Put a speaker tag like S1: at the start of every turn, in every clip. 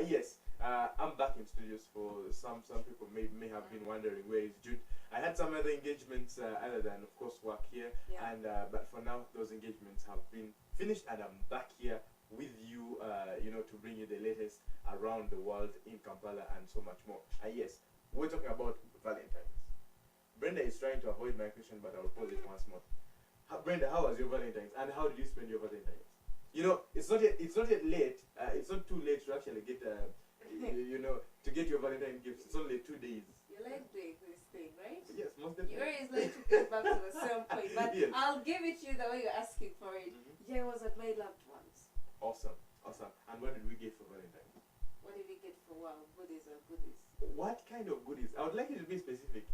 S1: Yes, I'm back in studios. For some people may have been wondering where is Jude. I had some other engagements other than of course work here, and but for now those engagements have been finished, and I'm back here with you, to bring you the latest around the world in Kampala and so much more. Yes, we're talking about Valentine's. Brenda is trying to avoid my question, but I'll pose it once more. Brenda, how was your Valentine's, and how did you spend your Valentine's? It's not yet late. It's not too late to actually get to get your Valentine gifts. It's only 2 days.
S2: You like doing this thing, right?
S1: Yes, most definitely.
S2: You always like to get back to the same point, but
S1: yes.
S2: I'll give it to you the way you're asking for it. Yeah, I was at my loved ones.
S1: Awesome. And what did we get for Valentine's?
S2: What did we get for goodies or goodies?
S1: What kind of goodies? I would like you to be specific.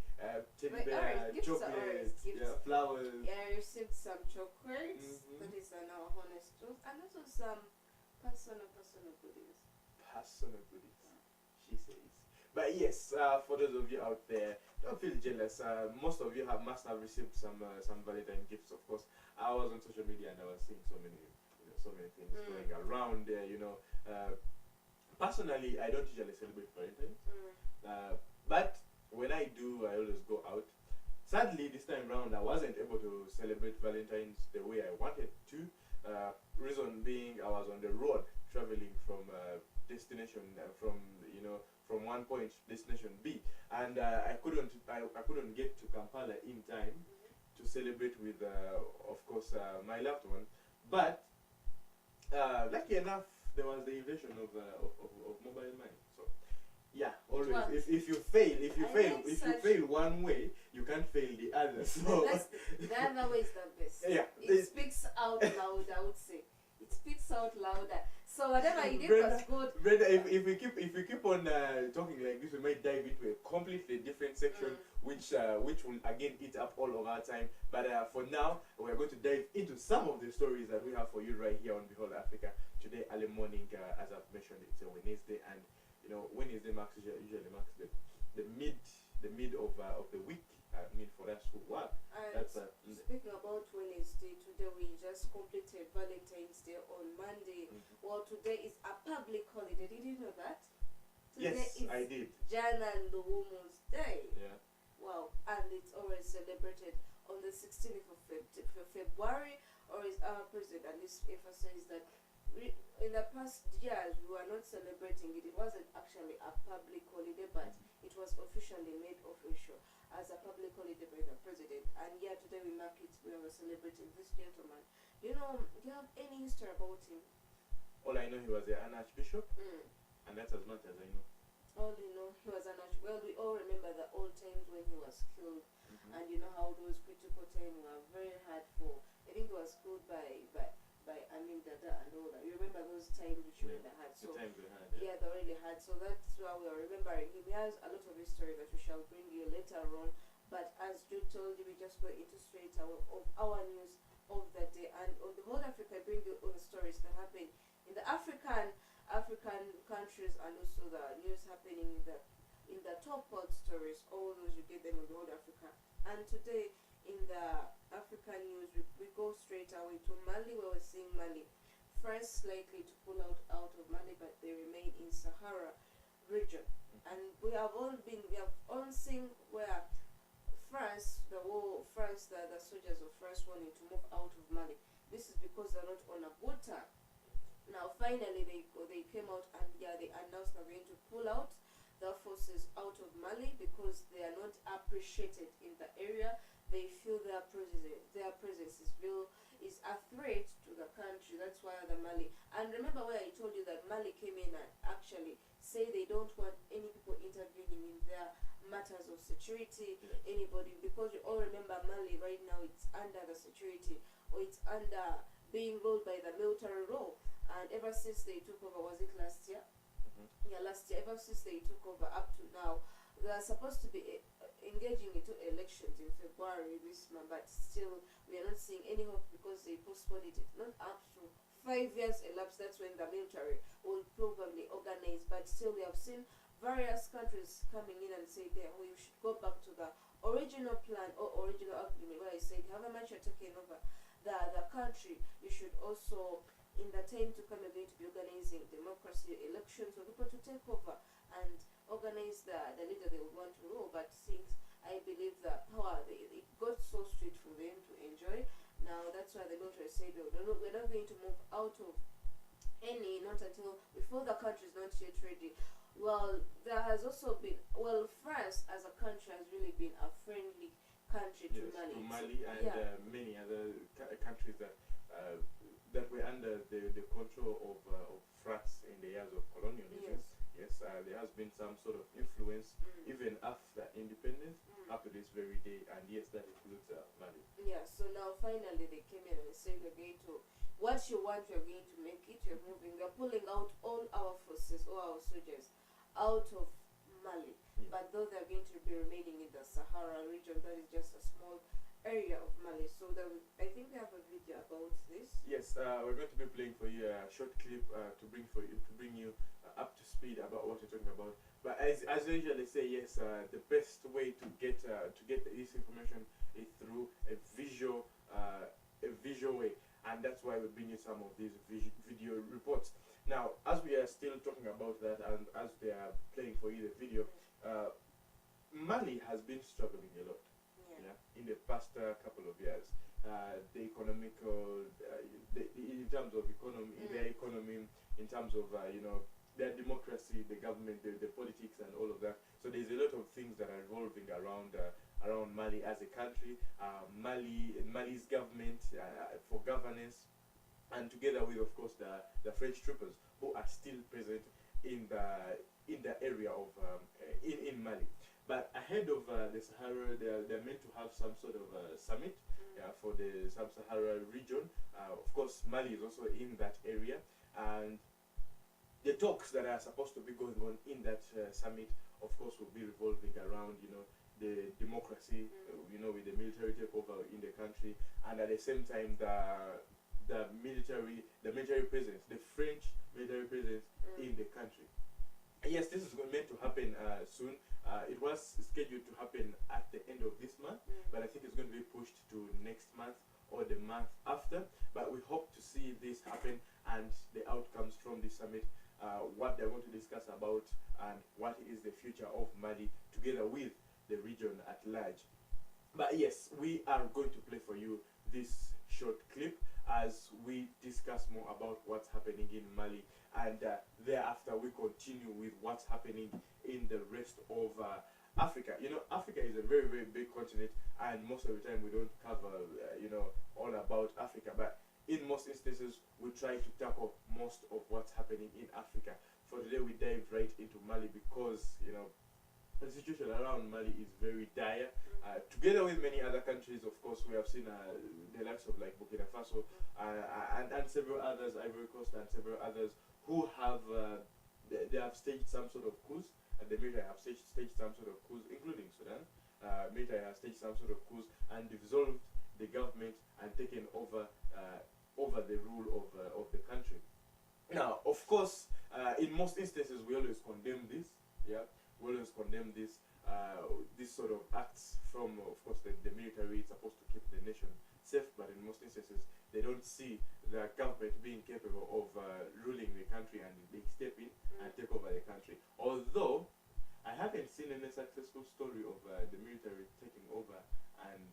S1: Teddy
S2: Like,
S1: bear,
S2: gifts are
S1: chocolates,
S2: gifts.
S1: flowers.
S2: Yeah, I received some chocolates. That is our honest truth, and also some personal goodies.
S1: Personal goodies, she says. But yes, for those of you out there, don't feel jealous. Most of you must have received some Valentine gifts. Of course, I was on social media and I was seeing so many things going around there. Personally, I don't usually celebrate Valentine's, but when I do, I always go out. Sadly, this time round, I wasn't able to celebrate Valentine's the way I wanted to. Reason being, I was on the road traveling from destination from one point destination B, and I couldn't get to Kampala in time to celebrate with of course my loved one. But lucky enough, there was the invasion of mobile money. So yeah, always if you fail one way, you can't fail the other. So
S2: the other way is the best.
S1: Yeah,
S2: it speaks out loud. I would say it speaks out louder. So whatever you did was good.
S1: Brenda, if we keep on talking like this, we might dive into a completely different section, which will again eat up all of our time. But for now, we're going to dive into some of the stories that we have for you right here on Behold Africa today early morning. As I've mentioned, it's a Wednesday, and Wednesday usually marks the mid of the week. For us who work. That's
S2: speaking about Wednesday, today we just completed Valentine's Day on Monday. Well, today is a public holiday. Did you know that? Today
S1: yes, I did.
S2: Jana and the Women's Day.
S1: Yeah.
S2: Wow, and it's always celebrated on the 16th of February. Or is our president at least emphasized that in the past years we were not celebrating it. It wasn't actually a public holiday, but it was officially made official as a public holiday by the president. And yeah, today we mark it. We are celebrating this gentleman. Do you have any history about him?
S1: All I know, he was an archbishop, and that's as much as I know.
S2: All you know, he was an archbishop. Well, we all remember the old times when he was killed, and you know how those critical times were very hard for. I think he was killed by Amin Dada and all that. You remember those times which really hard. So
S1: the times we had.
S2: Yeah, they really hard. So that's why we are remembering him. He has a lot of history that we shall bring you later on. But as Jude told you, we just go into straight of our news of the day. And on the whole Africa, I bring you all the stories that happen in the African countries, and also the news happening in the top world stories. All those you get them on the whole Africa. And today in the African news, we go straight away to Mali, where we're seeing Mali first likely to pull out of Mali, but they remain in Sahara region. And we have all seen where the soldiers of France wanting to move out of Mali. This is because they're not on a good term. Now finally they came out and they announced they're going to pull out their forces out of Mali because they are not appreciated in the area. They feel their presence is a threat to the country. That's why the Mali. And remember where I told you that Mali came in and actually say they don't want any people intervening in their matters of security, anybody, because we all remember Mali right now, it's under the security, or it's under being ruled by the military rule. And ever since they took over, was it last year? Yeah, last year. Ever since they took over up to now, they are supposed to be engaging into elections in February this month, but still we are not seeing any hope because they postponed it. Not up to 5 years elapsed. That's when the military will probably organize. But still, we have seen various countries coming in and say that we should go back to the original plan or original agreement where I said, however much you're taking over the country, you should also in the time to come, you're going to be organizing democracy elections for people to take over and organize the leader they would want to rule. But since I believe that power, it got so sweet for them to enjoy. Now that's why the military said, we're not going to move out of any, not until before the country is not yet ready. Well, there has also been, well, France as a country has really been a friendly country to Mali.
S1: To Mali and many other countries that were under the control of France in the years of colonialism. Yes, there has been some sort of influence even after independence up to this very day, and yes, that includes Mali.
S2: Yeah, so now finally they came in and they said, we're going to, what you want, you're going to make it, you're moving, we're pulling out all our forces, all our soldiers out of Mali. But though they're going to be remaining in the Sahara region, that is just a small area of Mali. So I think we have a video about this.
S1: Yes, we're going to be playing for you a short clip to bring you up to speed about what we're talking about. But as usual, they say yes. The best way to get this information is through a visual way, and that's why we bring you some of these video reports. Now, as we are still talking about that, and as they are playing for you the video, Mali has been struggling a lot. In the past couple of years, the economical, in terms of economy, their economy, in terms of their democracy, the government, the politics, and all of that. So there's a lot of things that are revolving around Mali as a country, Mali's government for governance, and together with, of course, the French troopers who are still present in the area of in Mali. But ahead of the Sahara, they're meant to have some sort of summit for the Sub-Sahara region. Of course, Mali is also in that area, and the talks that are supposed to be going on in that summit, of course, will be revolving around the democracy, with the military takeover in the country, and at the same time the military presence, the French military presence in the country. Yes, this is meant to happen soon. It was scheduled to happen at the end of this month, but I think it's going to be pushed to next month or the month after. But we hope to see this happen and the outcomes from this summit, what they're going to discuss about, and what is the future of Mali together with the region at large. But yes, we are going to play for you this short clip as we discuss more about what's happening in Mali, and thereafter we continue with what's happening in the rest of Africa. Africa is a very, very big continent, and most of the time we don't cover all about Africa, but in most instances we try to tackle most of what's happening in Africa. For today we dive right into Mali because the situation around Mali is very dire. Together with many other countries, of course, we have seen the likes of like Burkina Faso and several others, Ivory Coast and several others, who have they have staged some sort of coups, and the military have staged some sort of coups, including Sudan. Military have staged some sort of coups and dissolved the government and taken over the rule of the country. Now, of course, in most instances, we always condemn this. We always condemn this sort of acts from, of course, the military. It's supposed to keep the nation safe, but in most instances, they don't see the government being capable of ruling the country, and they step in and take over the country. Although, I haven't seen any successful story of the military taking over and,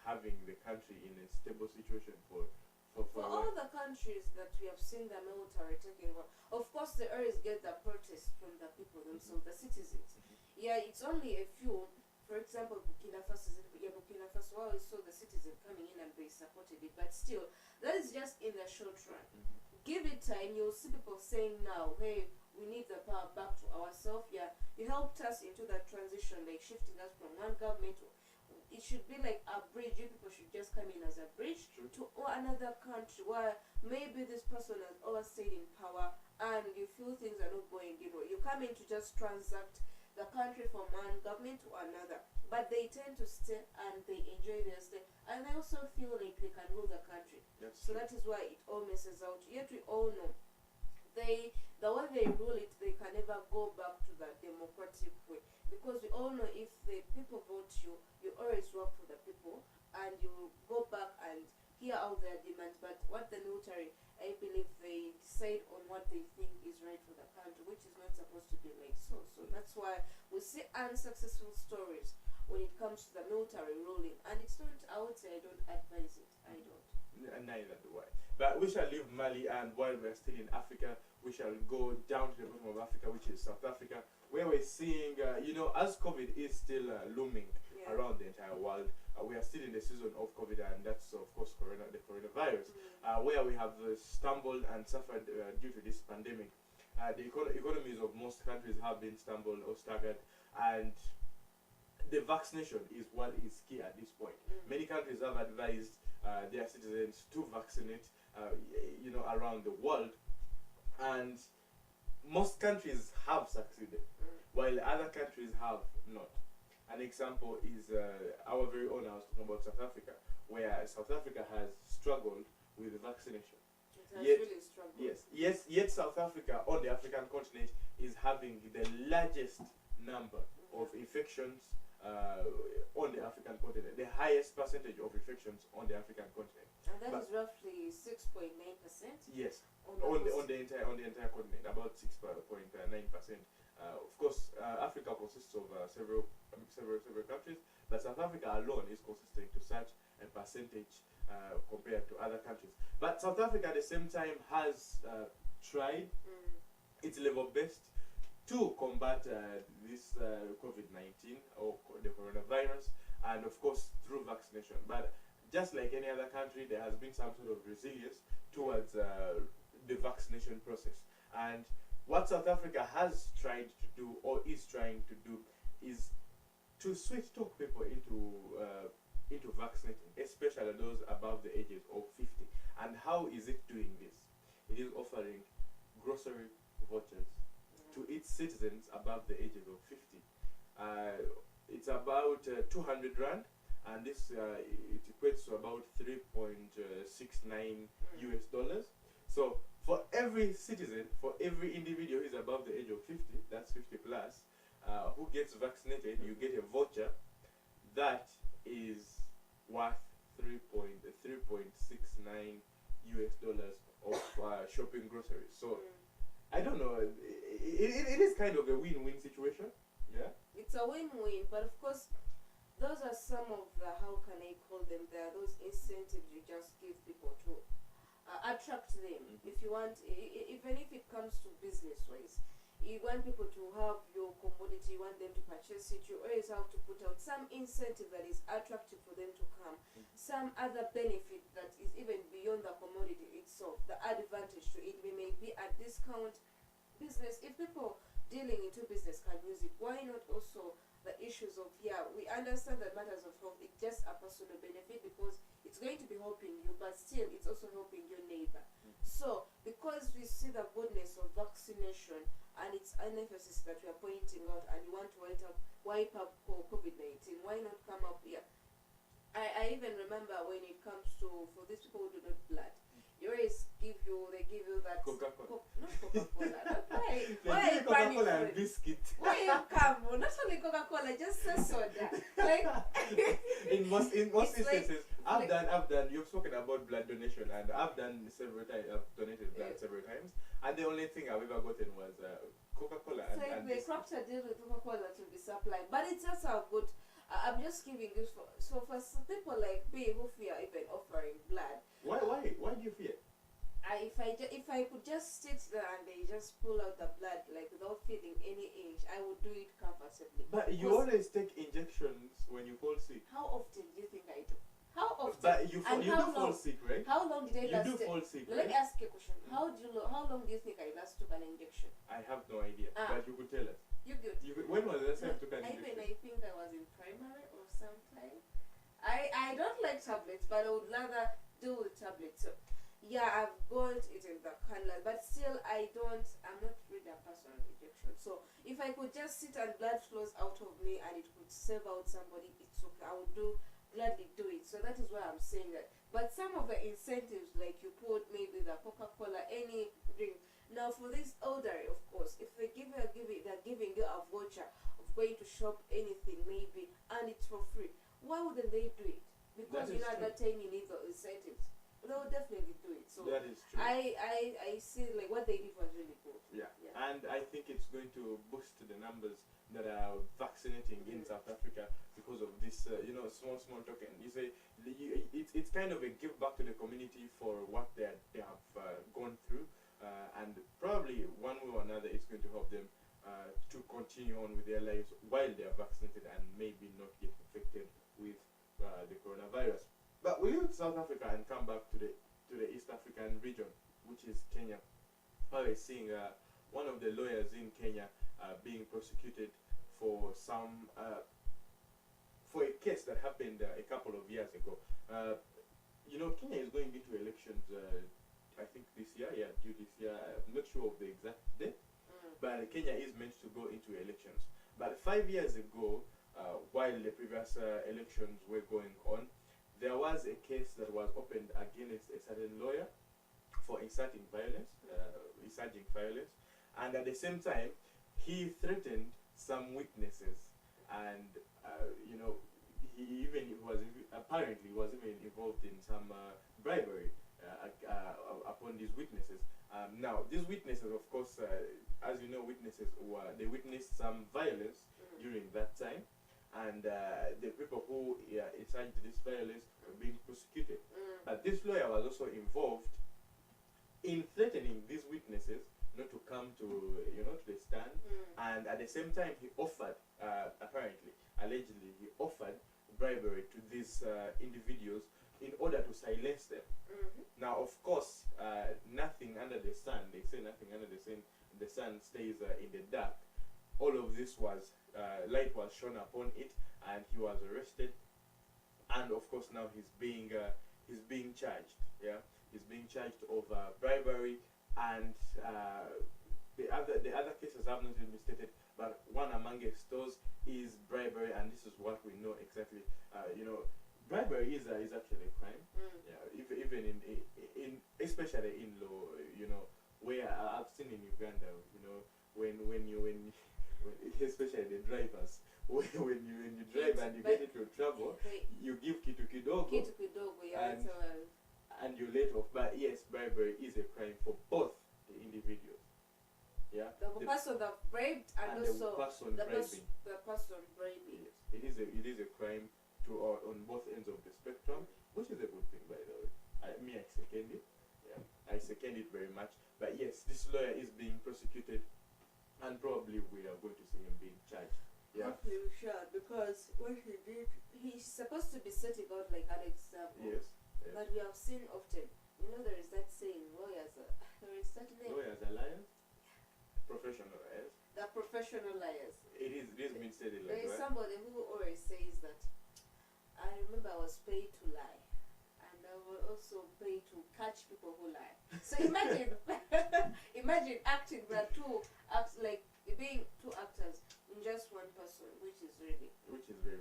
S1: having the country in a stable situation for
S2: all the countries that we have seen the military taking over. Of course, they always get the protest from the people themselves, the citizens. Yeah, it's only a few. For example, Burkina Faso, well, we saw the citizens coming in and they supported it, but still, that is just in the short run. Give it time, you'll see people saying now, hey, we need the power back to ourselves. Yeah, you helped us into that transition, like shifting us from one government to, it should be like a bridge. You people should just come in as a bridge to another country where maybe this person has overstayed in power and you feel things are not going, you come in to just transact the country from one government to another. But they tend to stay and they enjoy their stay, and they also feel like they can rule the country. So that is why it all messes out. Yet we all know the way they rule it, they can never go back to the democratic way, because we all know if the people vote you, you always work for the people and you go back and hear out their demands. But what the military I believe they decide on what they think is right for the country, which is not supposed to be like so. So that's why we see unsuccessful stories when it comes to the military ruling, and it's not. I would say I don't advise it. I don't.
S1: Neither do I. But we shall leave Mali, and while we're still in Africa, we shall go down to the bottom of Africa, which is South Africa, where we're seeing, as COVID is still looming
S2: Yeah.
S1: around the entire world, we are still in the season of COVID, and that's of course the coronavirus, where we have stumbled and suffered due to this pandemic. The economies of most countries have been stumbled or staggered, and the vaccination is what is key at this point. Many countries have advised their citizens to vaccinate, around the world, and most countries have succeeded, while other countries have not. An example is our very own. I was talking about South Africa, where South Africa has struggled with vaccination.
S2: It has
S1: Yet-
S2: really struggled.
S1: Yet South Africa on the African continent is having the largest number of infections on the African continent, the highest percentage of infections on the African continent.
S2: And that
S1: But-
S2: is roughly 6.9%
S1: Yes,
S2: on the
S1: on
S2: coast.
S1: the entire continent, about 6.9%. Of course, Africa consists of several countries, but South Africa alone is consistent to such a percentage compared to other countries. But South Africa at the same time has tried its level best to combat this COVID-19 or the coronavirus, and of course through vaccination. But just like any other country, there has been some sort of resilience towards the vaccination process. And what South Africa has tried to do, or is trying to do, is to switch talk people into vaccinating, especially those above the ages of 50. And how is it doing this? It is offering grocery vouchers to its citizens above the ages of 50. It's about 200 rand, and this it equates to about 3.69 US dollars. So for every citizen, for every individual who is above the age of 50, that's 50 plus, who gets vaccinated, you get a voucher that is worth 3.69 US dollars of shopping groceries. So I don't know. It is kind of a win-win situation. Yeah.
S2: It's a win-win, but of course, those are some of the, how can I call them? There are those incentives you just give people to attract them. If you want, even if it comes to business-wise, you want people to have your commodity, you want them to purchase it, you always have to put out some incentive that is attractive for them to come, some other benefit that is even beyond the commodity itself, the advantage to it. We may be a discount business. If people dealing into business can use it, why not also the issues of, we understand that matters of health, it's just a personal benefit because it's going to be helping you, but still it's also helping your neighbor. So because we see the goodness of vaccination and its emphasis that we are pointing out, and you want to wipe up COVID-19, why not come up here? I even remember when it comes to, for these people who do not blood, you always they give you that
S1: Coca-Cola.
S2: not Coca-Cola. Why
S1: They
S2: are
S1: give
S2: you
S1: you
S2: planning
S1: Coca-Cola
S2: for
S1: and
S2: it?
S1: biscuit.
S2: Why you come? Not only Coca-Cola, just say soda. Like
S1: in most
S2: It's like-
S1: instances, I've
S2: like-
S1: done. You've spoken about blood donation, and I've done several times. I've donated blood several times, and the only thing I've ever gotten was Coca-Cola
S2: it's
S1: and
S2: like they
S1: biscuit.
S2: cracked a deal with Coca-Cola to be supplied, but it's just how good. I'm just giving this for some people like me who fear even offering blood.
S1: Why do you fear?
S2: If I could just sit there and they just pull out the blood like without feeling any age, I would do it comfortably.
S1: But you
S2: Because
S1: always take injections when you fall sick.
S2: how often do you think I do? How often?
S1: But you
S2: And
S1: do
S2: how
S1: fall
S2: long?
S1: sick, right?
S2: How long did I
S1: You
S2: last?
S1: do fall sick,
S2: Let me
S1: right?
S2: ask you a question. How long do you think I last took an injection?
S1: I have no idea, but you could tell us.
S2: You good?
S1: When was the last time you took an
S2: I
S1: injection?
S2: think I was in primary or sometime. I don't like tablets, but I would rather deal with tablets. So, yeah, I've got it in the candle, but still I'm not really a person of injection. So if I could just sit and blood flows out of me and it could save out somebody, it's okay. I would gladly do it. So that is why I'm saying that. But some of the incentives, like you put maybe the Coca-Cola, any drink. Now for this elderly, of course, if they're giving you a voucher of going to shop anything maybe, and it's for free, why wouldn't they do it? Because
S1: That
S2: you
S1: is
S2: know
S1: true.
S2: that tiny legal incentives. they'll definitely do it. So
S1: That is true.
S2: I see like what they did was really good.
S1: Yeah.
S2: Yeah.
S1: And I think it's going to boost the numbers that are vaccinating in South Africa because of this, small token. You say it's kind of a give back to the community for what they have gone through, and probably one way or another, it's going to help them to continue on with their lives while they are vaccinated and maybe not get infected with the coronavirus. But we leave South Africa and come back to the East African region, which is Kenya. I was seeing one of the lawyers in Kenya being prosecuted for for a case that happened a couple of years ago. Kenya is going into elections. I think this year, due this year. I'm not sure of the exact date, but Kenya is meant to go into elections. But 5 years ago, while the previous elections were going on, there was a case that was opened against a certain lawyer for inciting violence, and at the same time, he threatened some witnesses, and he was even involved in some bribery upon these witnesses. Now, these witnesses, of course, as you know, they witnessed some violence during that time, and the people who incited this violence were being prosecuted. But this lawyer was also involved in threatening these witnesses not to come to the stand, and at the same time he offered, allegedly he offered bribery to these individuals in order to silence them. Now, of course, nothing under the sun. They say nothing under the sun stays in the dark. All of this was light was shone upon it, and he was arrested. And of course, now he's being charged. Yeah, he's being charged of bribery, and the other cases have not been stated. But one amongst those is bribery, and this is what we know exactly. Bribery is actually a crime. Yeah, even in especially in law, where I've seen in Uganda, when especially the drivers, when you drive and you get into trouble, you give kitu kidogo, and you let off. But yes, bribery is a crime for both the individuals. Yeah,
S2: the person that bribed and also
S1: the
S2: person bribing.
S1: Yes, it is a crime on both ends of the spectrum, which is a good thing, by the way. I second it. Yeah, I second it very much. But yes, this lawyer is being prosecuted, and probably we are going to see him being charged. Yeah.
S2: Hopefully we shall, because what he did, he's supposed to be setting out like an example.
S1: Yes.
S2: But we have seen often, there is that saying, lawyers are, there is that name.
S1: Lawyers are liars? Professional liars?
S2: They're professional liars.
S1: It is been said like
S2: there is
S1: that.
S2: somebody who always says that, I remember I was paid to lie, and I was also paid to catch people who lie. So imagine, imagine acting that like being two actors in just one person, which is very,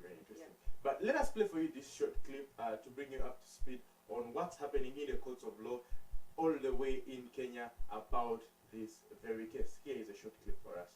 S1: very interesting. Yeah. But let us play for you this short clip to bring you up to speed on what's happening in the courts of law all the way in Kenya about this very case. Here is a short clip for us.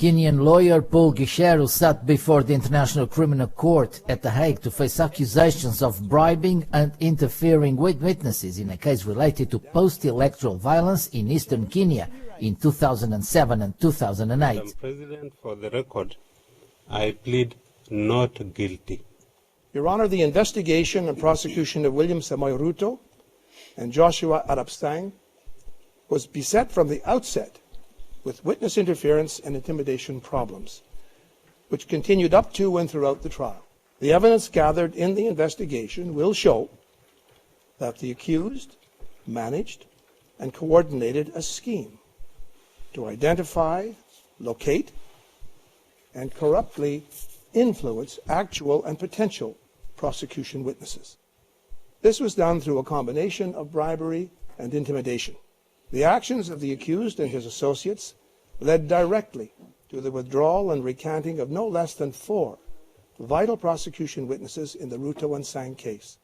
S3: Kenyan lawyer Paul Gicheru sat before the International Criminal Court at The Hague to face accusations of bribing and interfering with witnesses in a case related to post-electoral violence in eastern Kenya in 2007 and 2008.
S4: Madam President, for the record, I plead not guilty.
S5: Your Honor, the investigation and prosecution of William Samoei Ruto and Joshua Arap Stang was beset from the outset with witness interference and intimidation problems, which continued up to and throughout the trial. The evidence gathered in the investigation will show that the accused managed and coordinated a scheme to identify, locate, and corruptly influence actual and potential prosecution witnesses. This was done through a combination of bribery and intimidation. The actions of the accused and his associates led directly to the withdrawal and recanting of no less than 4 vital prosecution witnesses in the Ruto and Sang case.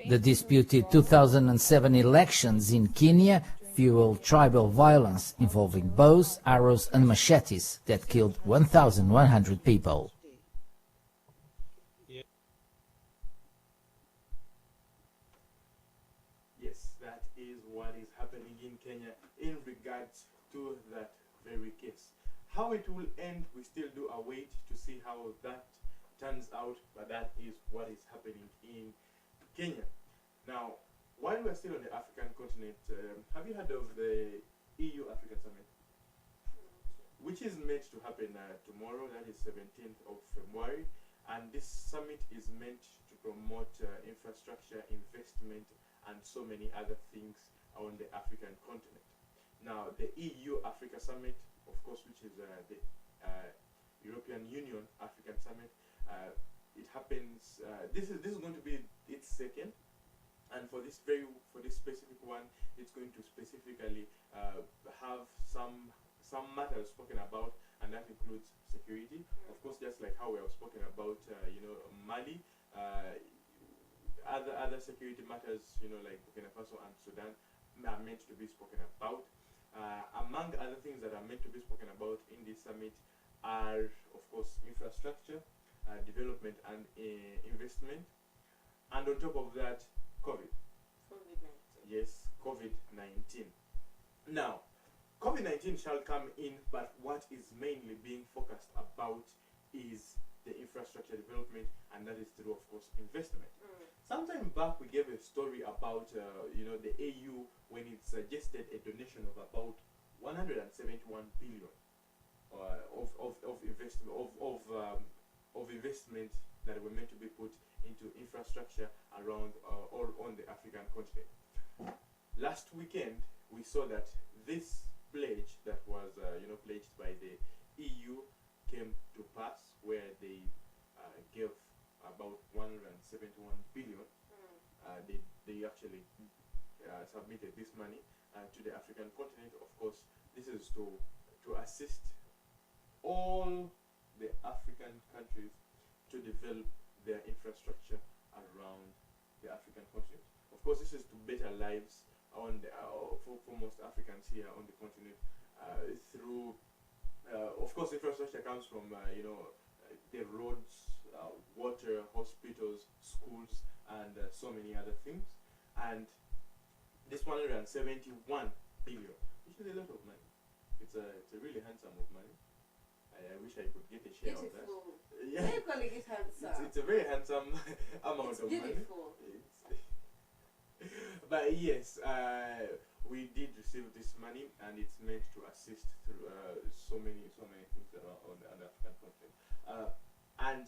S3: The disputed 2007 elections in Kenya fueled tribal violence involving bows, arrows and machetes that killed 1,100 people.
S1: Yes, that is what is happening in Kenya in regards to that very case. How it will end, we still do await to see how that turns out, but that is what is happening in Kenya. Now, while we're still on the African continent, have you heard of the EU African Summit? Which is meant to happen tomorrow, that is 17th of February, and this summit is meant to promote infrastructure, investment, and so many other things on the African continent. Now, the EU Africa Summit, of course, which is the European Union African Summit, it happens. This is going to be its second, and for this specific one, it's going to specifically have some matters spoken about, and that includes security. Of course, just like how we have spoken about, Mali, other security matters, like Burkina Faso and Sudan, are meant to be spoken about. Among other things that are meant to be spoken about in this summit are, of course, infrastructure, development and investment, and on top of that, COVID-19. Yes, COVID-19. Now, COVID-19 shall come in, but what is mainly being focused about is the infrastructure development, and that is through, of course, investment. Sometime back, we gave a story about, the AU when it suggested a donation of about 171 billion of investment that were meant to be put into infrastructure around all on the African continent. Last weekend, we saw that this pledge that was, pledged by the EU came to pass, where they gave about 171 billion. They actually submitted this money to the African continent. Of course, this is to assist all the African countries to develop their infrastructure around the African continent. Of course, this is to better lives on for most Africans here on the continent through, of course, infrastructure comes from, the roads, water, hospitals, schools, and so many other things. And this 171 billion, which is a lot of money. It's a really handsome of money. I wish I could get a share of that. Yeah.
S2: Why you calling it handsome?
S1: It's a very handsome amount of money. But yes, we did receive this money, and it's meant to assist through so many things that are on the African continent. And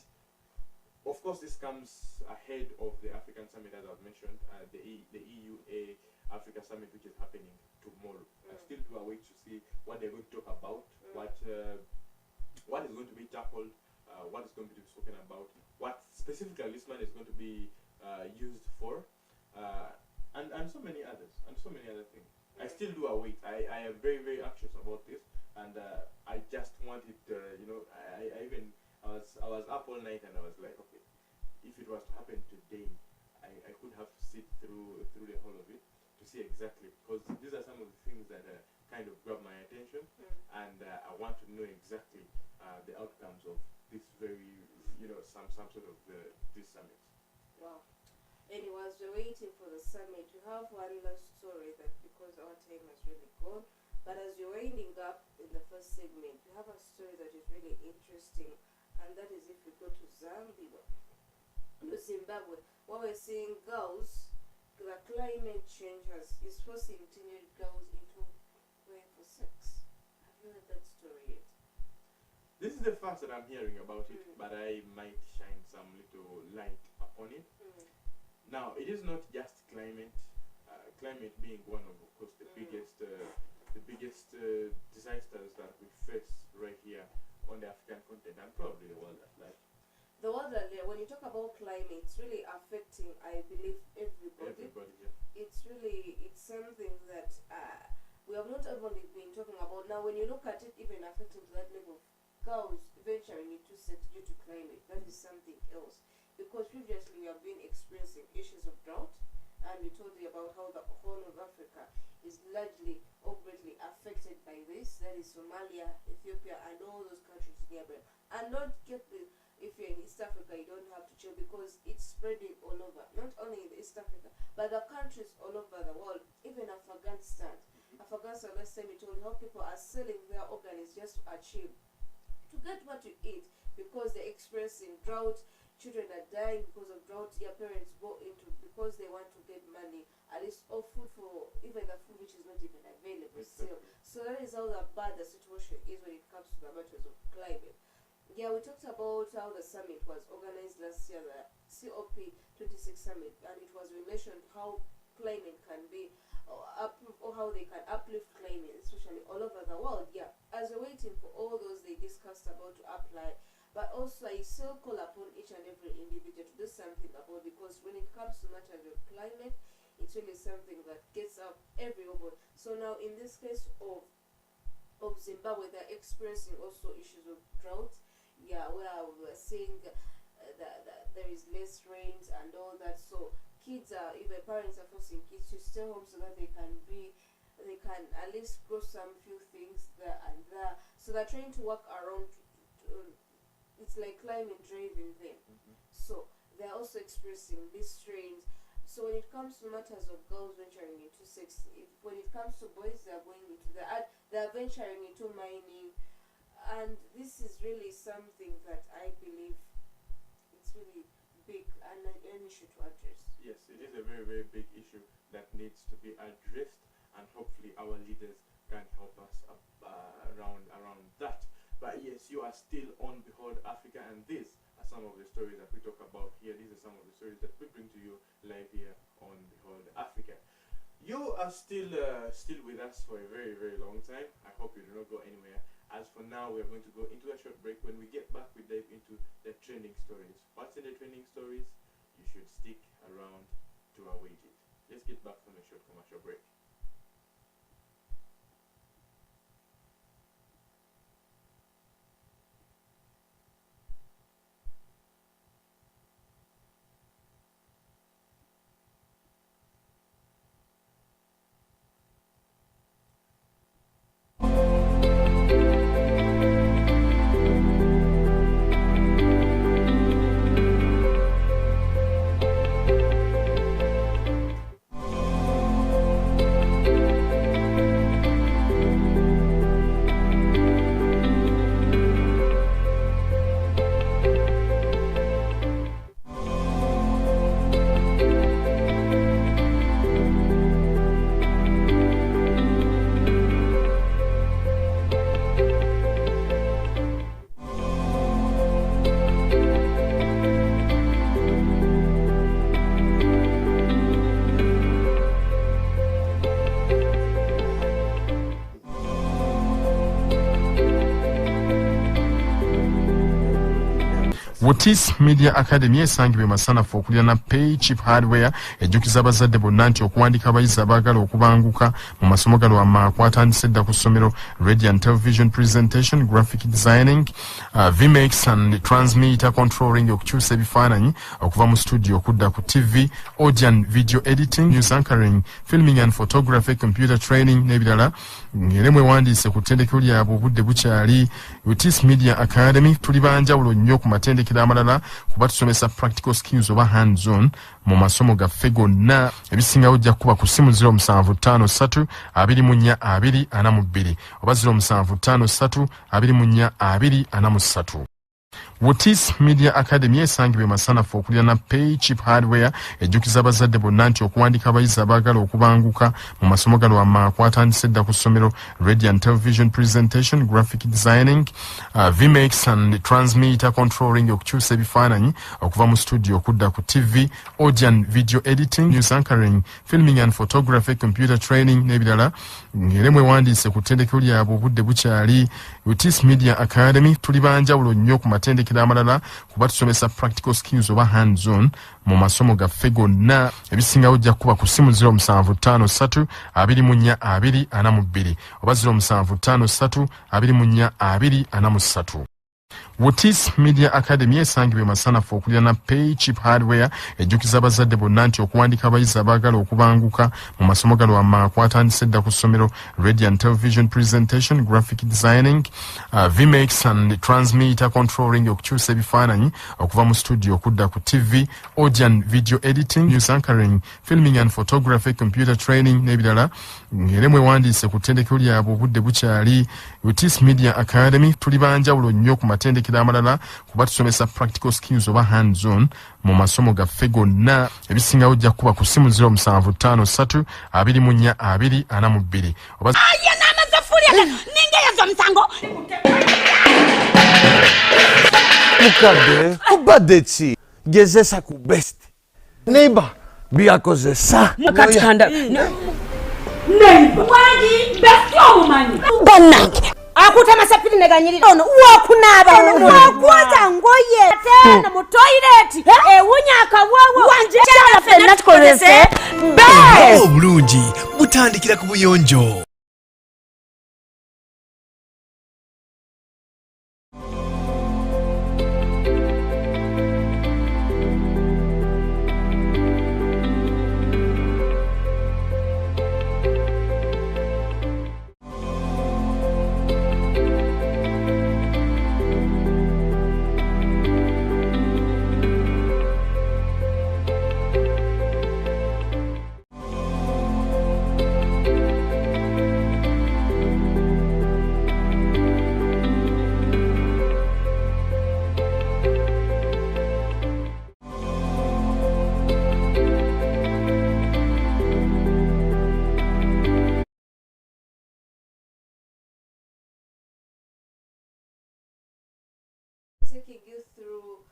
S1: of course, this comes ahead of the African Summit, as I've mentioned, the EUA Africa Summit, which is happening tomorrow. I still do await to see what they're going to talk about, what is going to be tackled, what is going to be spoken about, what specifically this money is going to be used for, and so many others, and so many other things. I still do await. I am very, very anxious about this, and I just wanted, I was up all night, and I was like, okay, if it was to happen today, I could have to sit through the whole of it to see exactly, because these are some of the things that kind of grab my attention, and I want to know exactly the outcomes of this very, some sort of this summit.
S2: Wow. Anyways, we're waiting for the summit. We have one last story that because our time has really gone. But as we're winding up in the first segment, we have a story that is really interesting, and that is if we go to Zimbabwe, what we're seeing girls, the climate change is forcing teenage girls into going for sex. Have you heard that story yet?
S1: This is the first that I'm hearing about it, but I might shine some little light upon it. Now, it is not just climate. Climate being one of course, the biggest disasters that we face right here on the African continent and probably the world at large.
S2: The world that when you talk about climate, it's really affecting, I believe, everybody.
S1: Yeah.
S2: It's something that we have not only been talking about. Now, when you look at it, even affecting to that level of girls venturing into sex due to climate, that is something else. Because previously we have been experiencing issues of drought, and we told you about how the whole of Africa is largely or greatly affected by this. That is Somalia, Ethiopia, and all those countries nearby. And don't get the, if you're in East Africa, you don't have to chill because it's spreading all over. Not only in East Africa, but the countries all over the world, even Afghanistan. Afghanistan, last time we told you how people are selling their organs just to achieve, to get what to eat because they're experiencing drought. Children are dying because of drought. Their parents go into because they want to get money, at least or food for even the food which is not even available still. So that is how bad the situation is when it comes to the matters of climate. Yeah, we talked about how the summit was organized last year, the COP26 summit, and it was in relation to how climate can be or how they can uplift climate, especially all over the world. Yeah, as we're waiting for all those they discussed about to apply. But also, I still call upon each and every individual to do something about, because when it comes to matters of climate, it's really something that gets up everyone. So now, in this case of Zimbabwe, they're experiencing also issues of drought. Yeah, where we're seeing that there is less rains and all that. So kids are, even parents are forcing kids to stay home so that they can at least grow some few things there and there. So they're trying to work around. It's like climate driving them. So they're also experiencing these strains. So when it comes to matters of girls venturing into sex, when it comes to boys, they're going into they're venturing into mining, and this is really something that I believe it's really big and an issue to address.
S1: Yes, it is a very, very big issue that needs to be addressed, and hopefully our leaders can help us around that. But yes, you are still on Behold Africa, and these are some of the stories that we talk about here. These are some of the stories that we bring to you live here on Behold Africa. You are still with us for a very, very long time. I hope you do not go anywhere. As for now, we are going to go into a short break. When we get back, we dive into the trending stories. What's in the trending stories? You should stick around to await it. Let's get back from a short commercial break.
S6: Wotis Media Academy esangibwe masanafu okulira na Pay Cheap Hardware ejjukiza abazadde bonna nti okuwandiika abayizi abaagala okubanguka mu masomo galo kwatandise dda ku ssomero Radio and Television Presentation, Graphic Designing, VMix and Transmitter Controlling okukyusa ebifaananyi okuva mu studio okudda ku TV, Audio and Video Editing, News Anchoring, Filming and Photography, Computer Training n'ebirala. Ng'era mwewandiise ku ttendekero lyabwe obudde bukyali. Wotis Media Academy tuli banjawulo nnyo ku matendekero amalala kuba tusomesa practical skills oba hands on mu masomo gaffe gonna. Ebisingawo ojja kuba ku ssimu 0753 24 242 oba 0753 24 243. Wotis Media Academy esangibwe masanafu okulira na Pay Cheap Hardware ejjukiza abazadde bonna nti okuwandiika abayizi abaagala okubanguka mu masomo galo kwatandise dda ku ssomero Radio and Television Presentation, Graphic Designing, VMix and Transmitter Controlling okukyusa ebifaananyi okuva mu studio okudda ku TV, Audio and Video Editing, News Anchoring, Filming and Photography, Computer Training n'ebirala. Ng'era mwewandiise ku ttendekero lyabwe obudde bukyali. Wotis Media Academy tuli banjawulo nnyo ku matendekero amalala kuba tusomesa practical skills oba hands on mu masomo gaffe gonna. Ebisingawo ojja kuba ku ssimu 0753 24 242 oba 0753 24 243. Wotis Media Academy esangibwe masanafu okulira na Pay Cheap Hardware ejjukiza abazadde bonna nti okuwandiika abayizi abaagala okubanguka mu masomo galo kwatandise dda ku ssomero Radio and Television Presentation, Graphic Designing, VMix and Transmitter Controlling okukyusa ebifaananyi okuva mu studio okudda ku TV, Audio and Video Editing, News Anchoring, Filming and Photography, Computer Training n'ebirala. Ng'era mwewandiise ku ttendekero lyabwe obudde bukyali. Wotis Media Academy tuli banjawulo nnyo ku matendekero amalala kuba tusomesa practical skills oba hands on mu masomo gaffe gonna. Ebisingawo ojja kuba ku ssimu 0753 24 242 oba
S7: Mukadde kubadde ki gezesa ku best neighbor byakozesa
S8: Mukatanda neighbor wadi best omumanyi bannange akutema sapiti neganyirira ono wakunaaba ono wakwaza ngoye tena mu toilet ewunya akabwawo wanje chala fenna tukolese best
S9: obulungi butandikira ku buyonjo.
S2: Taking you through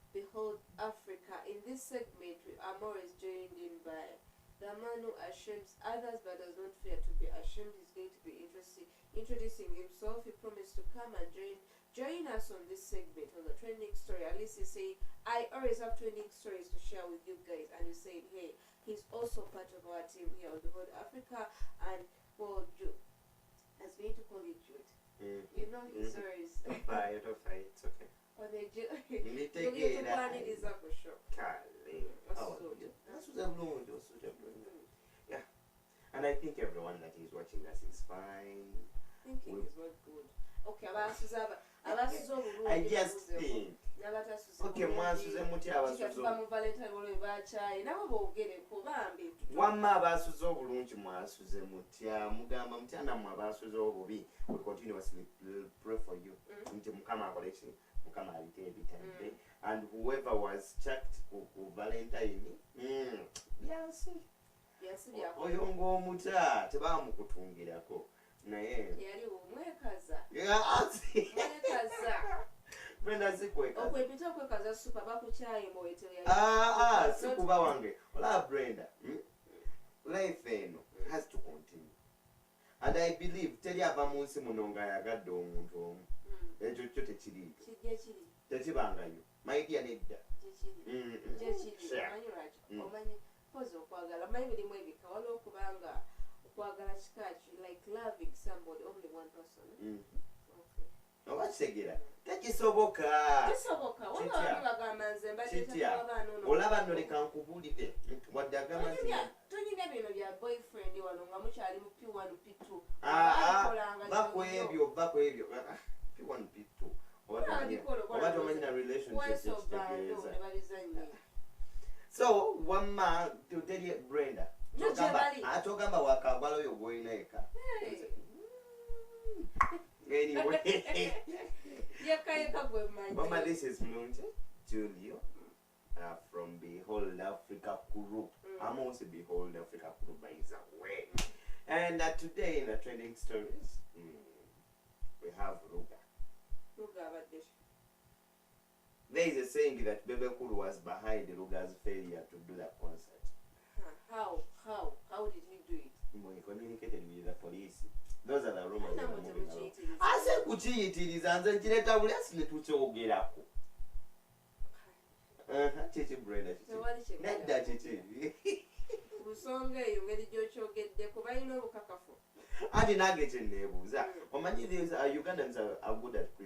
S2: Behold Africa. In this segment, Amor is joined in by the man who ashames others but does not fear to be ashamed. He's going to be introducing himself. He promised to come and join us on this segment on the trending story. At least he's saying, I always have trending stories to share with you guys. And he's saying, hey, he's also part of our team here on Behold Africa. And, well, Jude, I was going to call you Jude. You know his stories.
S1: Fine, it's okay.
S2: Nitegereza kusho.
S1: Kale. Yeah. And I think everyone that is watching us is fine.
S2: Thinking is not good. Okay,
S1: I just think. Okay, mwasuze muti abasuzo. Wamma abasuze obulungi mwasuze mutya mugamba mutyana mwe abasuze obubi. We continuously pray for you. Nti Mukama collection. Mukama alite ebitande. And whoever was checked ku Valentine. Yes. Oyo ng'omuta tebamukutungirako. Naye.
S2: Yali omwekaza.
S1: Mwekaza. Brenda zikweka.
S2: Okwepita kwekaza super bakuchaye mowetero
S1: yali. Sikuba wange. Ola Brenda. Life eno has to continue. And I believe teri ava munsi muno nga yagadde omuntu omu.
S10: ekyo kyo tekiriyo
S2: kijja kiri
S10: tekibangayo maidia nedda
S2: omanyi pozi okwagala manyi birimu ebika waliwo okubanga okwagala kikaki like loving somebody only one person
S10: oba kitegera tekisoboka
S2: bagamba nze
S10: olaba nno leka nkubuulire wadde agamba nti
S2: tonyina bino bya boyfriend wano nga mukyali mu P1 P2
S10: va ku ebyo P1 P2 oba tomanyina relationship so wamma tuteri Brenda atogamba wakagwala oyo gwolina eka anyway mama this is Mlunje Julio from Behold Africa group. I'm also Behold Africa group by the way. And today in the trending stories we have Ruga. There is a saying that Bebe Cool was behind Ruga's failure to do that concert.
S2: How did he do it?
S10: He communicated with the police. Those are the rumors. I said kuchiyitiriza nze nkireta buli asine tukyogerako. Chichi Brenda chichi. Nedda chichi.
S2: Busonga eyo ngeri gyokyogeddeko balina obukakafu.
S10: Ati nange kye neebuuza omanyi these Ugandans are good at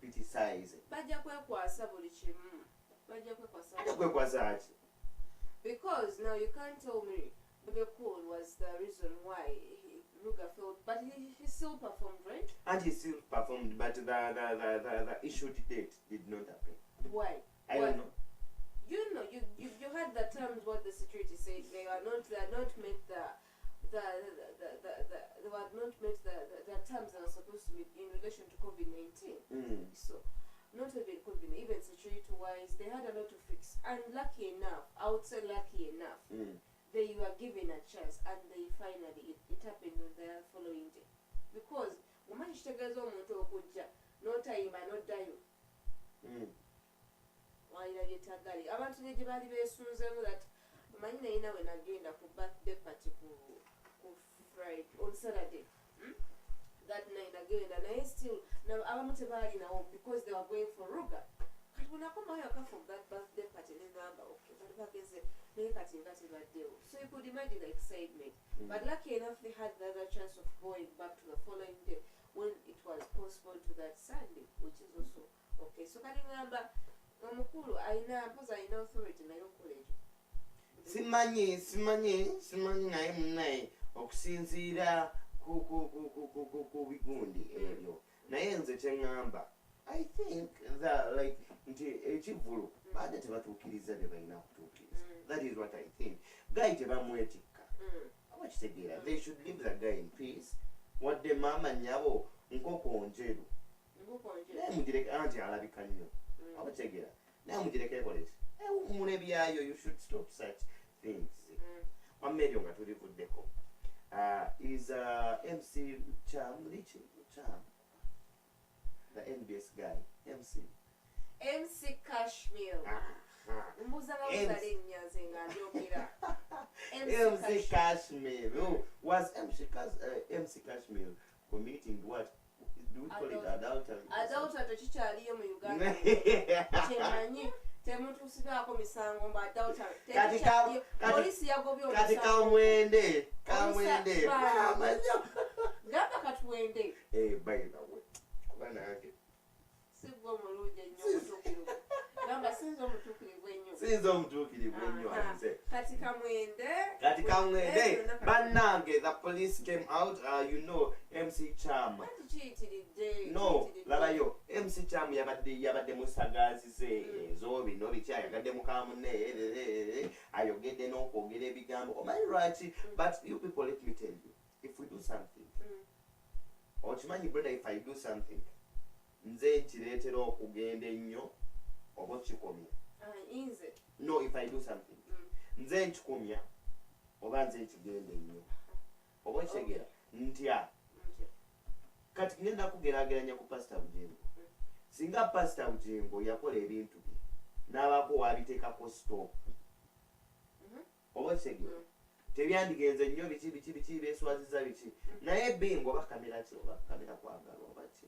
S10: criticizing.
S2: Bajja kwekwasa buli kimu.
S10: Kwekwasa ki?
S2: Because now you can't tell me Bebe Cool was the reason why Ruga failed, but he still performed, right?
S10: And he still performed, but the issued date did not happen.
S2: Why?
S10: I don't know.
S2: You know, you heard the terms what the security said. They were not met the terms that are supposed to be in relation to COVID-19. So not even COVID, even security wise, they had a lot to fix. And lucky enough, I would say lucky enough, they were given a chance, and they finally it happened on the following day. Because no time no die. Abantu ne gyebali beesunzemu that manyi nayina we nagenda ku birthday party ku Friday on Saturday. That night nagenda naye still abamu tebaali nawo because they were going for Ruga. Kati bunakomayo akafa that birthday party negamba okay bali bageze naye kati nga tebaddewo. So you could imagine the excitement. But lucky enough they had the other chance of going back to the following day when it was postponed to that Sunday, which is also okay. So kali ngamba omukulu alina authority nayo college.
S10: Simanyi naye munnaye okusinziira ku bigundi ebyo naye nze kyeŋŋamba I think that like nti ekivulu baada tebatuukiriza bye balina kutuukiriza. That is what I think. Guy tebamwetikka aba kitegeera they should leave the guy in peace. Wadde maama nnyabo nkoko njeru naye mugireke anti alabika nnyo aba kitegeera naye mugireke ekoleki ewummula ebyayo. You should stop such things. Wamma ebyo nga tulivuddeko is MC Cham the NBS guy MC
S2: Kashmir.
S10: MC Kashmir. Was MC Kashmir committing what? Do we call it adultery?
S2: Adultery kikyaliyo mu Uganda. Kyemanyi temutuusibaako misango mba adultery. Polisi yagobye omusango.
S10: Kati kamwende.
S2: Gamba katwende.
S10: By the way. Kuba nange.
S2: Sigwa omulungi ennyo omutuukirivu. Gamba sinza omutuukirivu ennyo.
S10: Nze.
S2: Kati kamwende.
S10: Bannange, the police came out, you know, MC Cham. No, labayo. MC Cham yabadde musagazize ezo bino bikyayagadde mukamunne ayogedde n'okwogera ebigambo. Am I right? But you people, let me tell you, if we do something, okimanyi brother, if I do something, nze nkireetera okugenda ennyo oba kikomya. No, if I do something, nze nkikomya oba nze nkigenda ennyo oba kitegeera ntya. Kati ngenda kugeraageranya ku Pastor Bujengo. Singa Pastor Bujengo yakola ebintu bye n'abaako wabiteekako stop oba kitegeera tebyandigenze nnyo biki beeswaziza biki naye bingo oba kamera ki oba kamera kwagala oba ki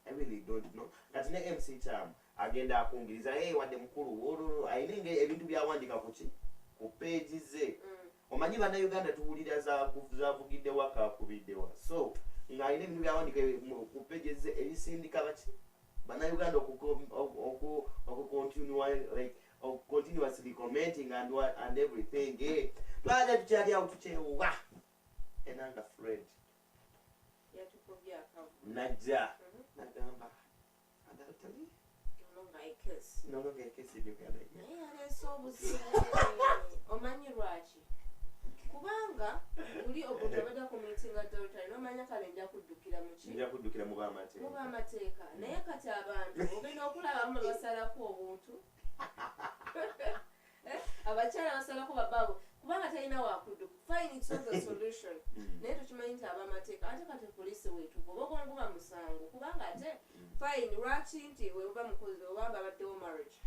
S10: I really don't know. Kati ne MC Cham agenda akungiriza wadde mukulu ayina ebintu byawandika ku page ze. Omanyi bannayuganda tuwulira zavugidde waka akubiddewa. So ng'ayina ebintu byawandika ku page ze ebisindika baki bannayuganda continuously commenting and everything. Twaja tukyali awo tukyewa enanga Fred najja nagamba adultery no longer a case in Uganda.
S2: Omanyi lwaki kubanga buli omuntu abadde committinga adultery nomanya kale nja kuddukira mu bamateeka naye kati abantu ogenda okulaba abamu basalako obuntu abakyala basalako babaabo kubanga talina wakudduka fine, it's not the solution. Naye tukimanyi nti abamateeka ate kati poliisi weetuva oba ogonguba musango kubanga ate fine lwaki nti weoba mukozi obanga abaddewo marriage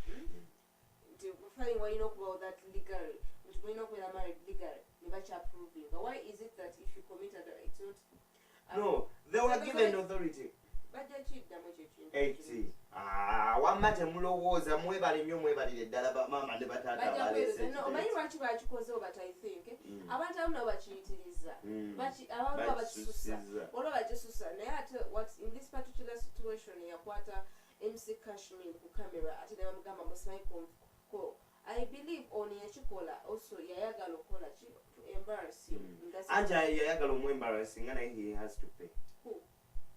S2: nti fine walina okubawo that legally nti mulina okubeera married legally ne bakyaprovinga. Why is it that if you commit it's not
S10: no, they were given authority. Wamma temulowooza mwebale nnyo mwebalire ddala bamaama ne bataata
S2: omanyi lwaki bakikoze obat I think abantu abamu nabo bakiyitiriza abantu abakisusa olwo bakisusa naye ate in this particular situation yakwata MC Kashmir ku camera ate ne bamugamba musimanyi ko I believe ono yakikola also yayagala okukola ki to embarrass him.
S10: Anja yayagala omu-embarrassing nga naye he has to pay.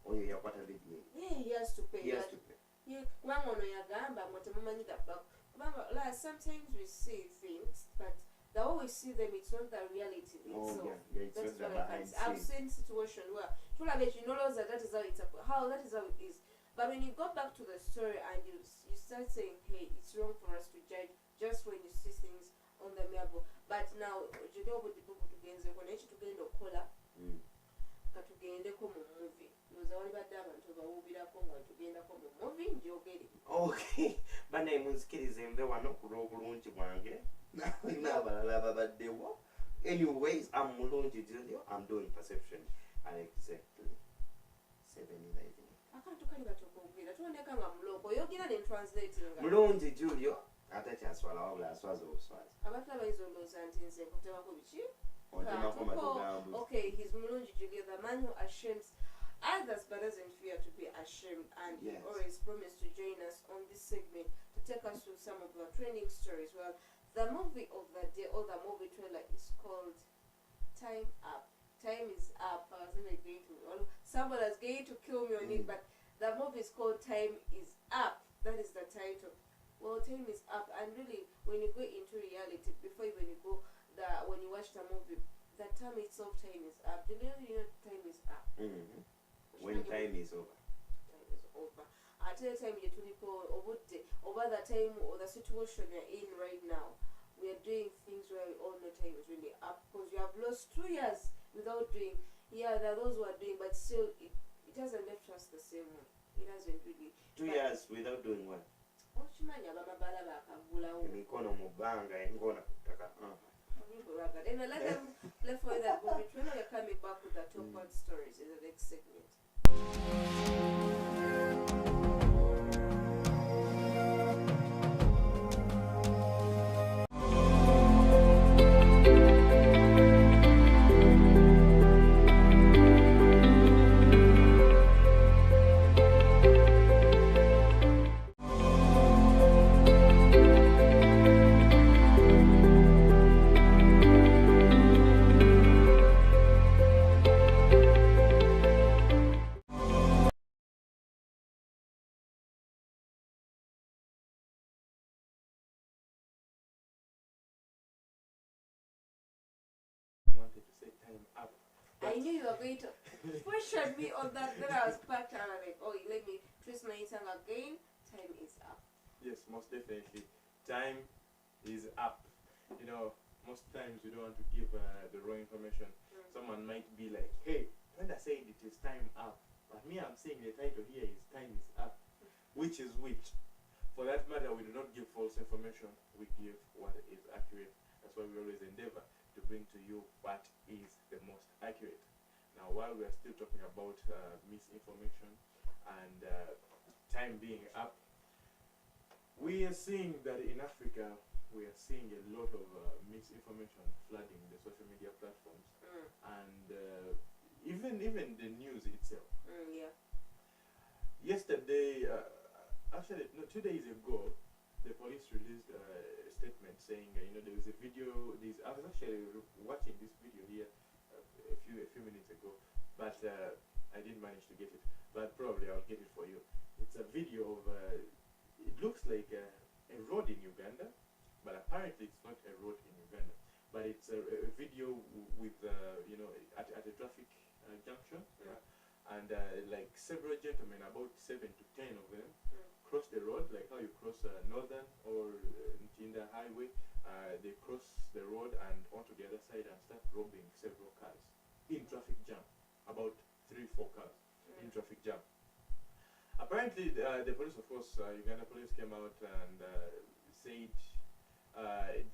S10: Oyo yakwata video.
S2: Yeah, he has to pay. Kubanga ono yagamba mwe temumanyi kubanga sometimes we see things but the way we see them it's not the reality itself. That's what I can say. I've seen situation where tulaba ekinoloza that is how it is. But when you go back to the story and you start saying, hey, it's wrong for us to judge just when you see things on the level. But now, Julia would be able to get the connection to get the color. Katugendeko mu movie. Noza wali badde abantu bawubirako nga tugendako mu movie njogere.
S10: Okay. Banaye munzikirize mbe wano ku lw'obulungi bwange. N'abalala babaddewo. Anyways, I'm Mulungi Julio. I'm doing perception at exactly 7:11.
S2: Akantu kali batokoogera tuwoneka nga muloko oyogera ne translatinga.
S10: Mulungi Julio atakyaswala wabula aswaza obuswazi.
S2: Abantu abayinza olowooza nti nze nkutebako biki? Okay, he's Mulungi Julio, the man who ashames others but doesn't fear to be ashamed, and he always promised to join us on this segment to take us through some of the trending stories. Well, the movie of the day or the movie trailer is called Time Up. Time is up. I was going to someone is going to kill me on it, but the movie is called Time is Up. That is the title. Well, time is up, and really, when you go into reality, before even you go, when you watch the movie, the time itself, time is up. Do you know time is up?
S10: When time is over.
S2: Time is over. At the time you over the time or the situation you're in right now, we are doing things where we all know time is really up because you have lost 2 years without doing. Yeah, there are those who are doing, but still, it hasn't left us the same way. It hasn't really.
S10: 2 years without doing what? Emikono mu bbanga engona ku ttaka.
S2: And let them play for that movie. We're coming back with the top one stories in the next segment. I knew you were going to question me on that. Then I was packed and I'm like, oh, let me twist my tongue again. Time is up.
S1: Yes, most definitely. Time is up. You know, most times we don't want to give the wrong information. Someone might be like, hey, when I said it is time up, but me, I'm saying the title here is time is up. Which is which? For that matter, we do not give false information. We give what is accurate. That's why we always endeavor to bring to you what is the most accurate. Now, while we are still talking about misinformation and time being up, we are seeing that in Africa, we are seeing a lot of misinformation flooding the social media platforms, and even the news itself.
S2: Yeah.
S1: Yesterday, actually, no, 2 days ago, the police released a statement saying, there was a video. I was actually watching this video here a few minutes ago, but I didn't manage to get it. But probably I'll get it for you. It's a video of. It looks like a road in Uganda, but apparently it's not a road in Uganda. But it's a video with at a traffic junction, and like several gentlemen, about 7 to 10 of them, cross the road, like how you cross Northern or Ntinda Highway. They cross the road and onto the other side and start robbing several cars in traffic jam. About 3-4 cars in traffic jam. Apparently, the police, of course, Uganda police came out and said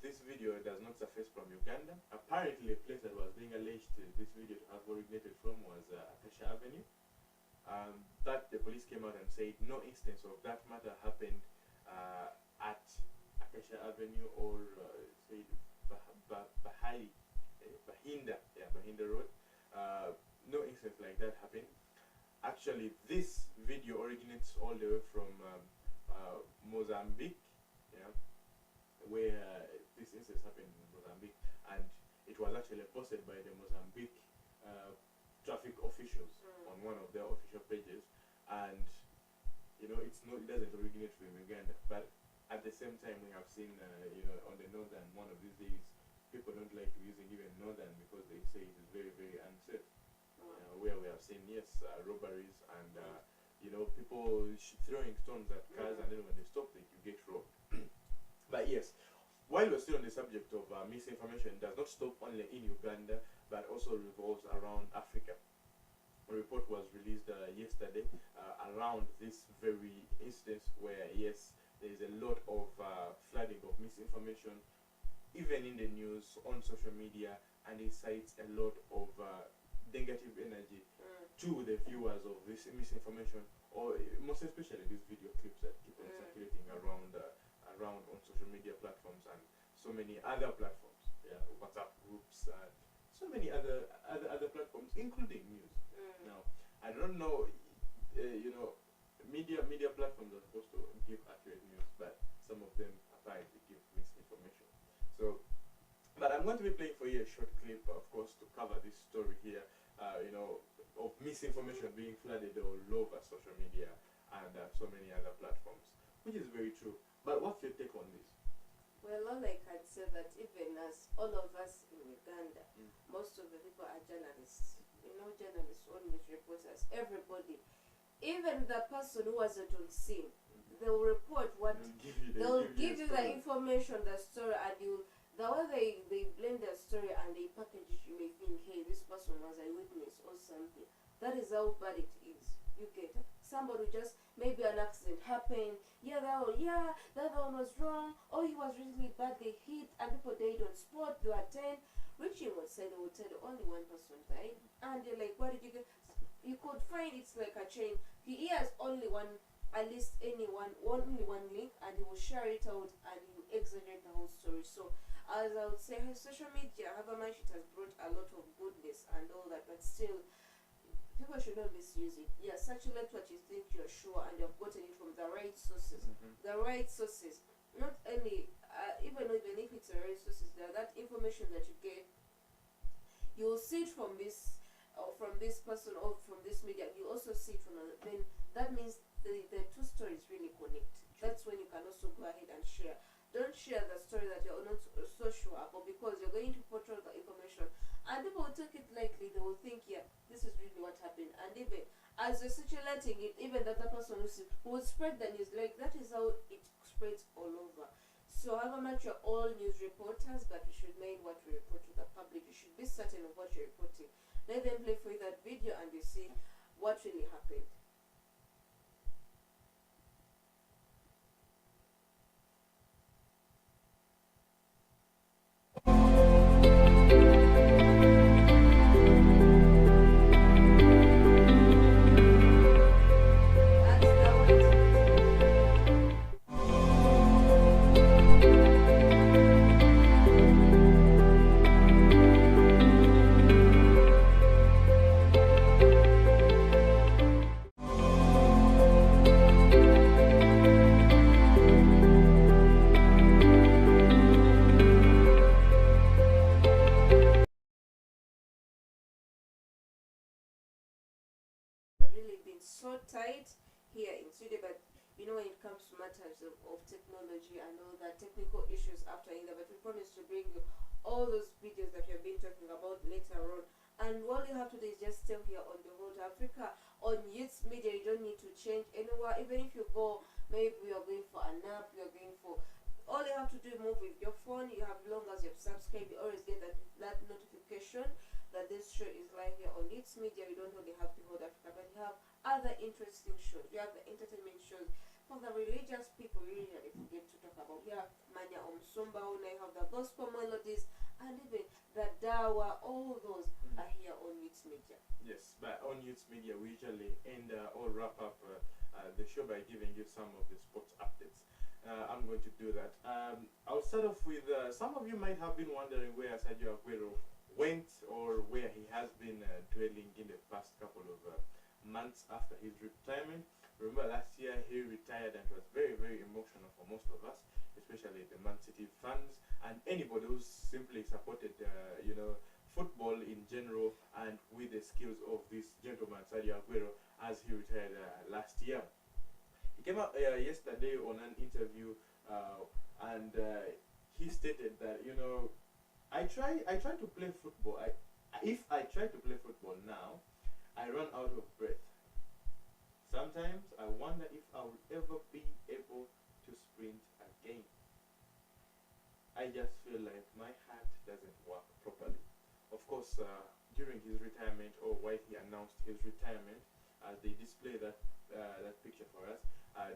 S1: this video does not surface from Uganda. Apparently, a place that was being alleged this video to have originated from was Acacia Avenue. That the police came out and said no instance of that matter happened at Acacia Avenue or say Bahinda Road. No instance like that happened. Actually, this video originates all the way from Mozambique, where this instance happened in Mozambique, and it was actually posted by the Mozambique traffic officials on one of their official pages, and it doesn't originate from Uganda. But at the same time, we have seen on the northern, one of these days, people don't like using even northern because they say it is very, very unsafe. Where we have seen robberies and people throwing stones at cars, and then when they stop, you get robbed. But yes, while we're still on the subject of misinformation, it does not stop only in Uganda, but also revolves around Africa. A report was released yesterday around this very instance where, yes, there is a lot of flooding of misinformation, even in the news, on social media, and it cites a lot of negative energy to the viewers of this misinformation, or most especially these video clips that keep on circulating around on social media platforms and so many other platforms, WhatsApp groups and so many other platforms, including news. Now, I don't know, media platforms are supposed to give accurate news, but some of them apparently give misinformation. So, but I'm going to be playing for you a short clip, of course, to cover this story here, of misinformation being flooded all over social media and so many other platforms, which is very true. But what's your take on this?
S2: Well, all I can say that even as all of us in Uganda, most of the people are journalists. Journalists, always reporters, everybody. Even the person who wasn't on scene, they will report what they'll give you the information, the story, and the way they blend their story and they package it, you may think, hey, this person was a witness or something. That is how bad it is. You get it? Somebody just, maybe an accident happened, that one was wrong, he was really bad, they hit, and people died on spot, they were 10. Reaching would say, they would tell you only one person died, and they're like, what did you get? You could find it's like a chain. He has only one, at least only one link, and he will share it out and he will exaggerate the whole story. So, as I would say, social media, however much it has brought a lot of goodness and all that, but still, people should not misuse it. Circulate what you think you're sure and you've gotten it from the right sources. The right sources. Not only, even if it's the right sources, that information that you get, you'll see it from this person or from this media. You also see it from another. Then that means the two stories really connect. That's when you can also go ahead and share. Don't share the story that you're not so sure about, because you're going to portray the information and people will take it lightly. They will think, this is really what happened. And even as you're circulating it, even the other person who will spread the news, like that is how it spreads all over. So however much you're all news reporters, but you should mind what you report to the public. You should be certain of what you're reporting. Let them play for you that video and you see what really happened. so tight here in Sweden, but you know, when it comes to matters of technology and all that technical issues after either, but we promise to bring you all those videos that we have been talking about later on. And all you have to do is just stay here on the Road to Africa on Youth Media. You don't need to change anywhere. Even if you go, maybe you are going for a nap, you are going for, all you have to do is move with your phone. You have, long as you have subscribed, you always get that notification that this show is live here on Youth Media. You don't only have the Road Africa, but you have other interesting shows. You have the entertainment shows for the religious people. We usually forget to talk about. You have Manya Omsumba, you have the gospel melodies, and even the Dawa. All those are here on Youth Media.
S1: Yes, but on Youth Media we usually end or wrap up the show by giving you some of the sports updates. I'm going to do that. I'll start off with some of you might have been wondering where Sergio Aguero went or where he has been dwelling in the past couple of months after his retirement. Remember last year he retired and it was very, very emotional for most of us, especially the Man City fans and anybody who simply supported football in general and with the skills of this gentleman Sergio Aguero as he retired last year. He came up yesterday on an interview and he stated that, I try to play football. If I try to play football now, I run out of breath. Sometimes I wonder if I will ever be able to sprint again. I just feel like my heart doesn't work properly. Of course, during his retirement, or while he announced his retirement, they display that picture for us.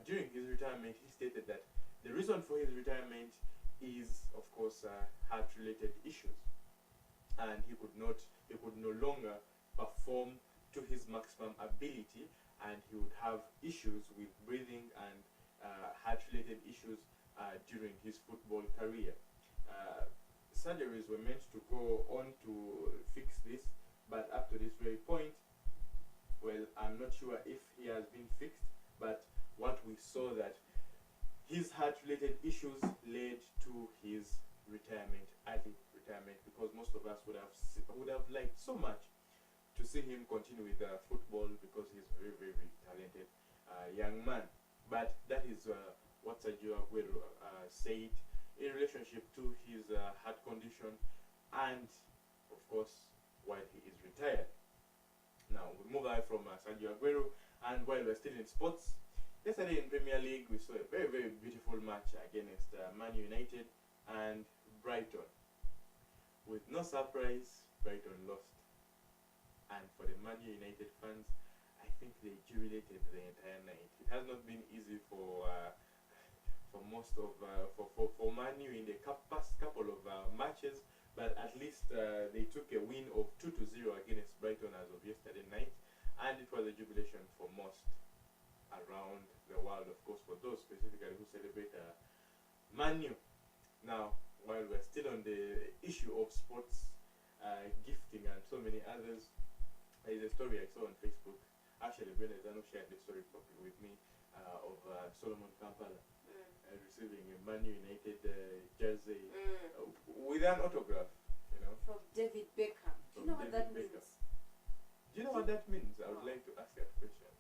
S1: During his retirement, he stated that the reason for his retirement is, of course, heart-related issues, and he could no longer perform to his maximum ability, and he would have issues with breathing and heart-related issues during his football career. Surgeries were meant to go on to fix this, but up to this very point, well, I'm not sure if he has been fixed, but what we saw that his heart-related issues led to his retirement, early retirement, because most of us would have liked so much to see him continue with football because he's a very, very, very talented young man. But that is what Sergio Aguero said in relationship to his heart condition and, of course, while he is retired. Now, we move on from Sergio Aguero, and while we're still in sports, yesterday in Premier League, we saw a very, very beautiful match against Man United and Brighton. With no surprise, Brighton lost. And for the Man United fans, I think they jubilated the entire night. It has not been easy for most of for Man U in the past couple of matches, but at least they took a win of 2-0 against Brighton as of yesterday night, and it was a jubilation for most around the world, of course, for those specifically who celebrate Man U. Now, while we're still on the issue of sports, gifting and so many others, there is a story I saw on Facebook. Actually, Benezano shared the story with me of Solomon Kampala receiving a Man United jersey with an autograph,
S2: from David Beckham. Do you know what that means?
S1: Do you know what that means? I would like to ask that question.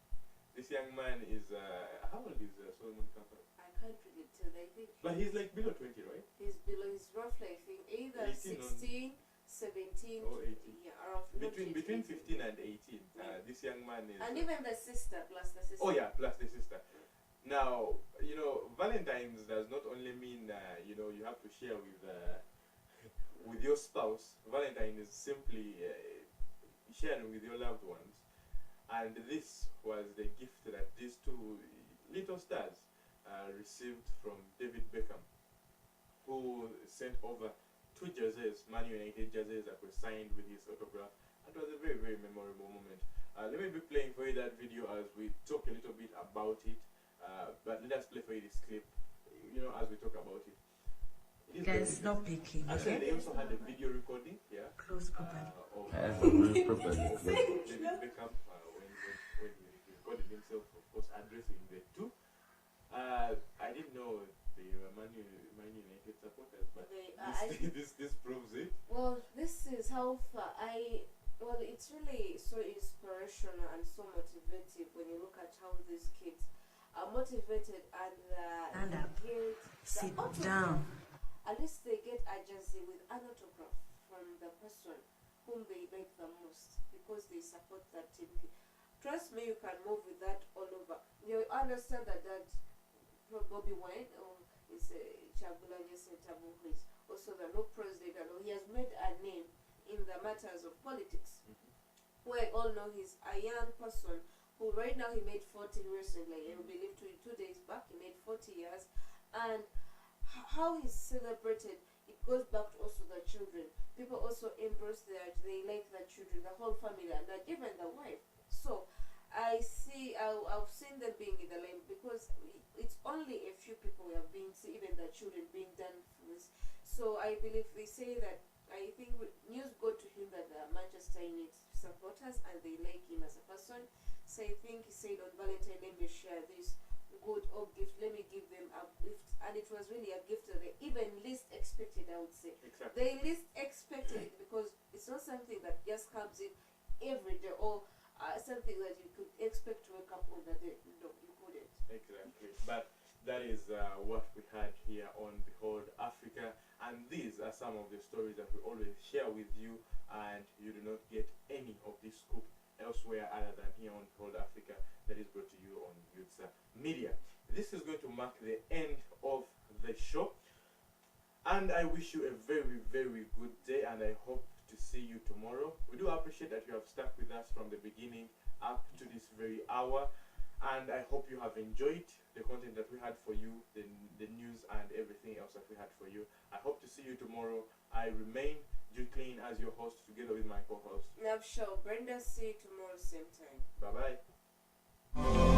S1: This young man is, how old is Solomon Kampala?
S2: I can't really tell. I think.
S1: But he's like below 20, right?
S2: He's roughly, I think, either 16, 17,
S1: or 18.
S2: Yeah, around
S1: between 15 and 18. This young man is.
S2: And even the sister, plus the sister.
S1: Oh yeah, plus the sister. Now, Valentine's does not only mean you have to share with your spouse. Valentine is simply sharing with your loved ones, and this was the gift that these two little stars received from David Beckham, who sent over 2 jerseys, Man United jerseys, that were signed with his autograph. It was a very, very memorable moment. Let me be playing for you that video as we talk a little bit about it. But let us play for you this clip, as we talk about it.
S11: Guys, stop picking.
S1: Actually, they also had a video recording, yeah.
S11: Close properly.
S1: Of David Beckham when he recorded himself, of course, addressing the two. I didn't know they were Man United supporters, but this proves it.
S2: Well, this is how far Well, it's really so inspirational and so motivative when you look at how these kids are motivated and
S11: Stand
S2: they
S11: up.
S2: get
S11: Sit
S2: the autograph.
S11: down.
S2: At least they get agency with an autograph from the person whom they like the most because they support that team. Trust me, you can move with that all over. You understand that Bobby Wine is Chagulanyi Sentamu, who is also the no president, and he has made a name in the matters of politics. Where all know he's a young person who right now he made 40 recently. I believe 2 days back he made 40 years, and how he's celebrated, it goes back to also the children. People also embrace that, they like the children, the whole family, and even the wife. So I've seen them being in the line because it's only a few people have been, even the children being done for this. So I believe they say that, I think news go to him that Manchester needs supporters and they like him as a person. So I think he said on Valentine, let me share this good or gift, let me give them a gift. And it was really a gift that they even least expected, I would say.
S1: Exactly.
S2: They least expected it because it's not something that just comes in every day or something that you could expect to wake up on the day. No, you couldn't.
S1: Exactly. But that is what we had here on Behold Africa, and these are some of the stories that we always share with you, and you do not get any of this scoop elsewhere other than here on Behold Africa, that is brought to you on Youth Media. This is going to mark the end of the show, and I wish you a very, very good day, and I hope to see you tomorrow. We do appreciate that you have stuck with us from the beginning up to this very hour, and I hope you have enjoyed the content that we had for you, the news and everything else that we had for you. I hope to see you tomorrow. I remain Jude Clean as your host, together with my co-host
S2: Love show. Brenda, see you tomorrow same time.
S1: Bye bye.